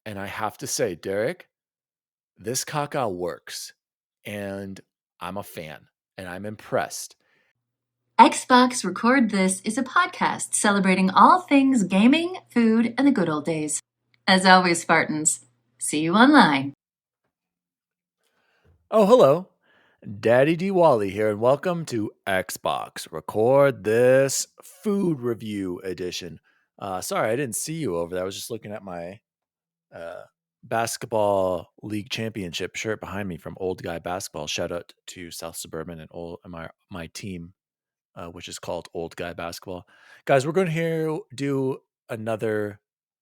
And I have to say, Derek, this CACA works. And I'm a fan and I'm impressed. Xbox Record This is a podcast celebrating all things gaming, food, and the good old days. As always, Spartans, see you online. Oh, hello. Daddy D. Wally here, and welcome to Xbox Record This Food Review Edition. Sorry, I didn't see you over there. I was just looking at my uh, basketball league championship shirt behind me from Old Guy Basketball. Shout out to South Suburban and my team, which is called Old Guy Basketball. Guys, we're going to do another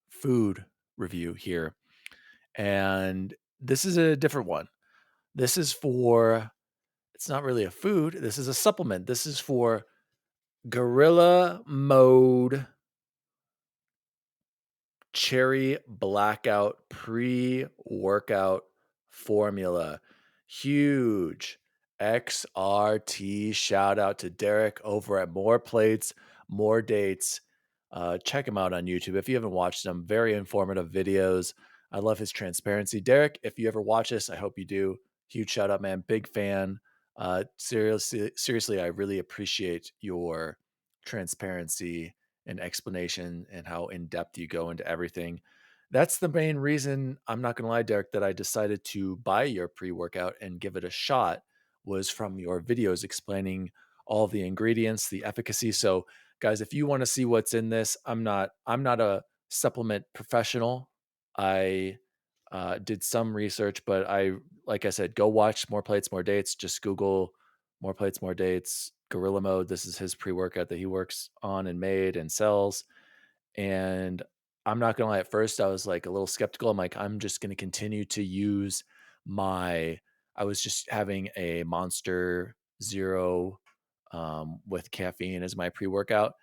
food review here, and this is a different one. This is for, it's not really a food. This is a supplement. This is for Gorilla Mode Cherry Blackout pre-workout formula. Huge XRT shout out to Derek over at More Plates, More Dates. Check him out on YouTube if you haven't watched them. Very informative videos. I love his transparency. Derek, if you ever watch this, I hope you do. Huge shout out, man. Big fan. Seriously, I really appreciate your transparency and explanation and how in depth you go into everything. That's the main reason, I'm not going to lie, Derek, that I decided to buy your pre-workout and give it a shot was from your videos explaining all the ingredients, the efficacy. So, guys, if you want to see what's in this, I'm not a supplement professional. I did some research, but like I said, go watch More Plates, More Dates. Just Google More Plates, More Dates, Gorilla Mode. This is his pre-workout that he works on and made and sells. And I'm not gonna lie, at first I was like a little skeptical. I'm like, I'm just gonna continue to use my I was just having a Monster Zero with caffeine as my pre-workout.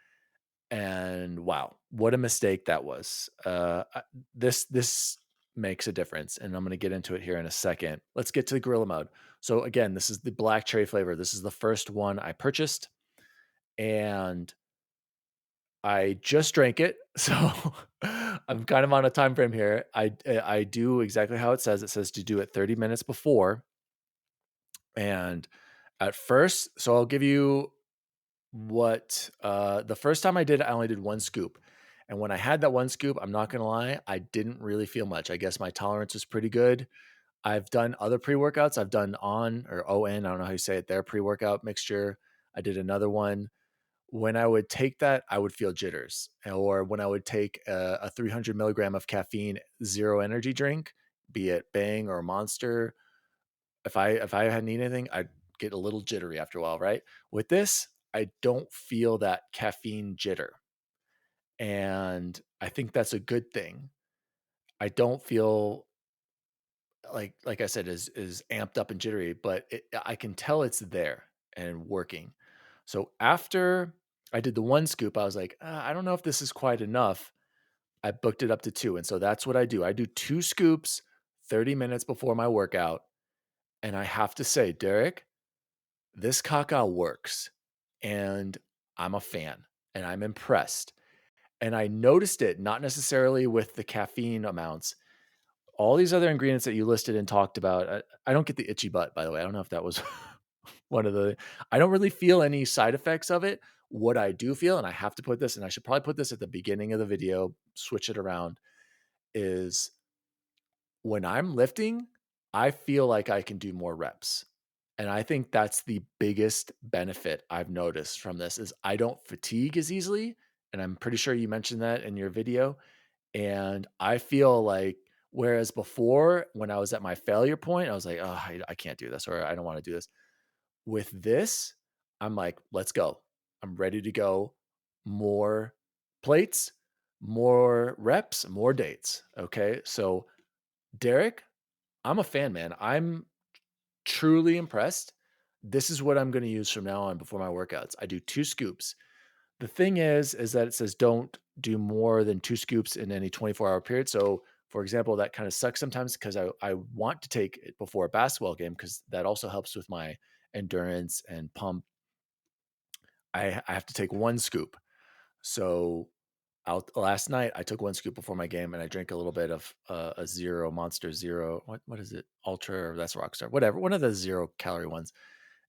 And wow, what a mistake that was. This makes a difference, and I'm going to get into it here in a second. Let's get to the Gorilla Mode. So again, this is the black cherry flavor. This is the first one I purchased, and I just drank it, so I'm kind of on a time frame here. I do exactly how it says. It says to do it 30 minutes before, and at first, so I'll give you what the first time I did it, I only did one scoop. And when I had that one scoop, I'm not gonna lie, I didn't really feel much. I guess my tolerance was pretty good. I've done other pre-workouts. I've done On or ON, I don't know how you say it, their pre-workout mixture. I did another one. When I would take that, I would feel jitters. Or when I would take a 300 milligram of caffeine zero energy drink, be it Bang or Monster, if I hadn't eaten anything, I'd get a little jittery after a while, right? With this, I don't feel that caffeine jitter. And I think that's a good thing. I don't feel like I said is amped up and jittery, but I can tell it's there and working. So after I did the one scoop, I was like, I don't know if this is quite enough. I booked it up to two. And so that's what I do. I do two scoops 30 minutes before my workout. And I have to say, Derek, this caca works. And I'm a fan and I'm impressed. And I noticed it not necessarily with the caffeine amounts. All these other ingredients that you listed and talked about, I don't get the itchy butt, by the way. I don't know if that was one of the, I don't really feel any side effects of it. What I do feel, and I have to put this, and I should probably put this at the beginning of the video, switch it around, is when I'm lifting, I feel like I can do more reps. And I think that's the biggest benefit I've noticed from this is I don't fatigue as easily. And I'm pretty sure you mentioned that in your video. And I feel like, whereas before, when I was at my failure point, I was like, oh, I can't do this, or I don't want to do this. With this, I'm like, let's go. I'm ready to go. More plates, more reps, more dates. Okay. So, Derek, I'm a fan, man. I'm truly impressed. This is what I'm going to use from now on before my workouts. I do two scoops. The thing is that it says don't do more than two scoops in any 24-hour period. So, for example, that kind of sucks sometimes because I want to take it before a basketball game because that also helps with my endurance and pump. I have to take one scoop. So out last night, I took 1 scoop before my game, and I drank a little bit of, a Zero, Monster Zero. What is it? Ultra or that's Rockstar, whatever, one of the zero-calorie ones.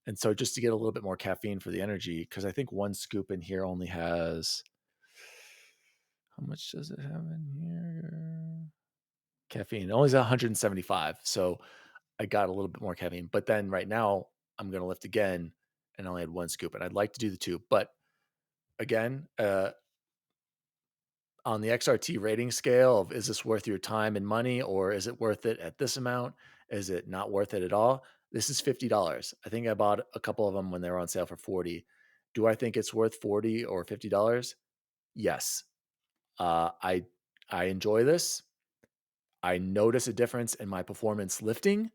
And so just to get a little bit more caffeine for the energy, because I think 1 scoop in here only has how much does it have in here? Caffeine. It only has 175, so I got a little bit more caffeine. But then right now, I'm gonna lift again, and I only had 1 scoop, and I'd like to do the 2. But again, on the XRT rating scale of is this worth your time and money, or is it worth it at this amount? Is it not worth it at all? This is $50. I think I bought a couple of them when they were on sale for 40. Do I think it's worth 40 or $50? Yes. Uh, I I enjoy this. I notice a difference in my performance lifting,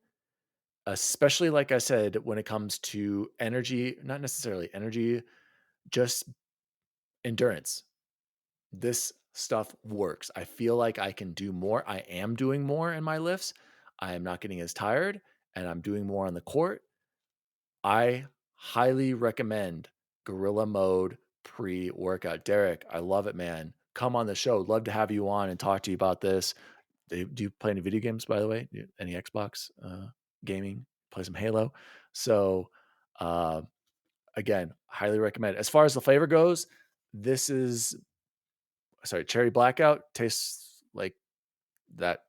especially like I said, when it comes to energy, not necessarily energy, just endurance. This stuff works. I feel like I can do more. I am doing more in my lifts. I am not getting as tired and I'm doing more on the court. I highly recommend Gorilla Mode pre workout. Derek, I love it, man. Come on the show. Love to have you on and talk to you about this. Do you play any video games, by the way? Any Xbox gaming? Play some Halo. So, uh, again, highly recommend. As far as the flavor goes, this is sorry, cherry blackout tastes like that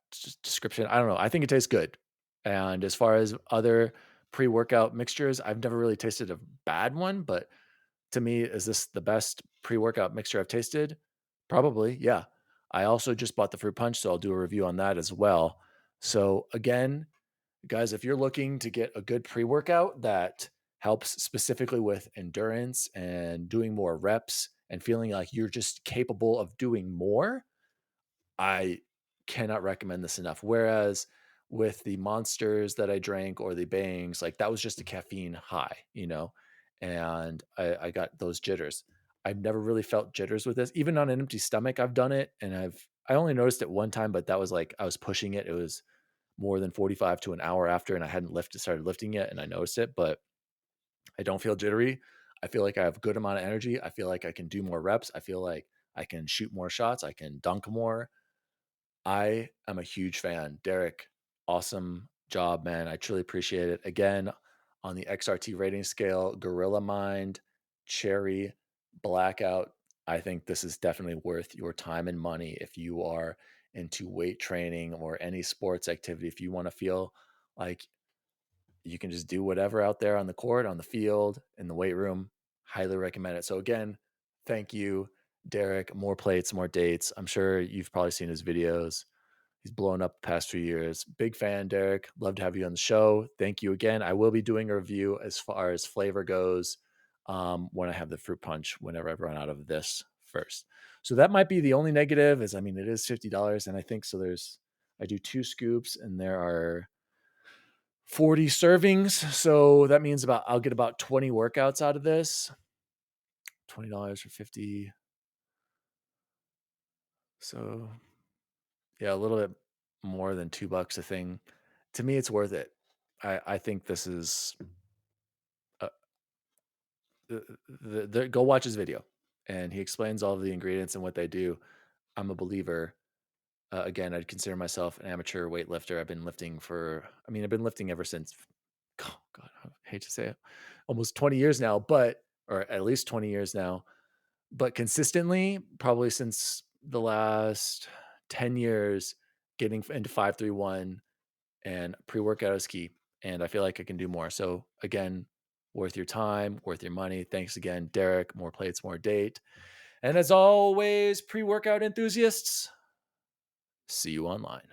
description. I don't know. I think it tastes good. And as far as other pre-workout mixtures, I've never really tasted a bad one, but to me, is this the best pre-workout mixture I've tasted? Probably, yeah. I also just bought the fruit punch, so I'll do a review on that as well. So again, guys, if you're looking to get a good pre-workout that helps specifically with endurance and doing more reps and feeling like you're just capable of doing more, I cannot recommend this enough. Whereas with the monsters that I drank or the bangs, like that was just a caffeine high, and I got those jitters. I've never really felt jitters with this, even on an empty stomach. I've done it, and I only noticed it one time, but that was like I was pushing it. It was more than 45 to an hour after, and I hadn't started lifting yet, and I noticed it, but I don't feel jittery. I feel like I have a good amount of energy. I feel like I can do more reps. I feel like I can shoot more shots. I can dunk more. I am a huge fan. Derek, awesome job, man. I truly appreciate it. Again, on the XRT rating scale, Gorilla Mind, Cherry, Blackout. I think this is definitely worth your time and money if you are into weight training or any sports activity. If you want to feel like you can just do whatever out there on the court, on the field, in the weight room. Highly recommend it. So again, thank you, Derek. More plates, more dates. I'm sure you've probably seen his videos. He's blown up the past few years. Big fan, Derek. Love to have you on the show. Thank you again. I will be doing a review as far as flavor goes when I have the fruit punch, whenever I run out of this first. So that might be the only negative is, I mean, it is $50. And I think so I do 2 scoops and there are 40 servings. So that means I'll get about 20 workouts out of this. $20 for 50. So yeah, a little bit more than $2 a thing. To me, it's worth it. I think this is uh, go watch his video, and he explains all of the ingredients and what they do. I'm a believer. Again, I'd consider myself an amateur weightlifter. I've been lifting ever since. Oh God, I hate to say it, almost 20 years now, or at least 20 years now, but consistently, probably since the last 10 years, getting into 531 and pre-workout is key. And I feel like I can do more. So again, worth your time, worth your money. Thanks again, Derek. More plates, more date. And as always, pre-workout enthusiasts, see you online.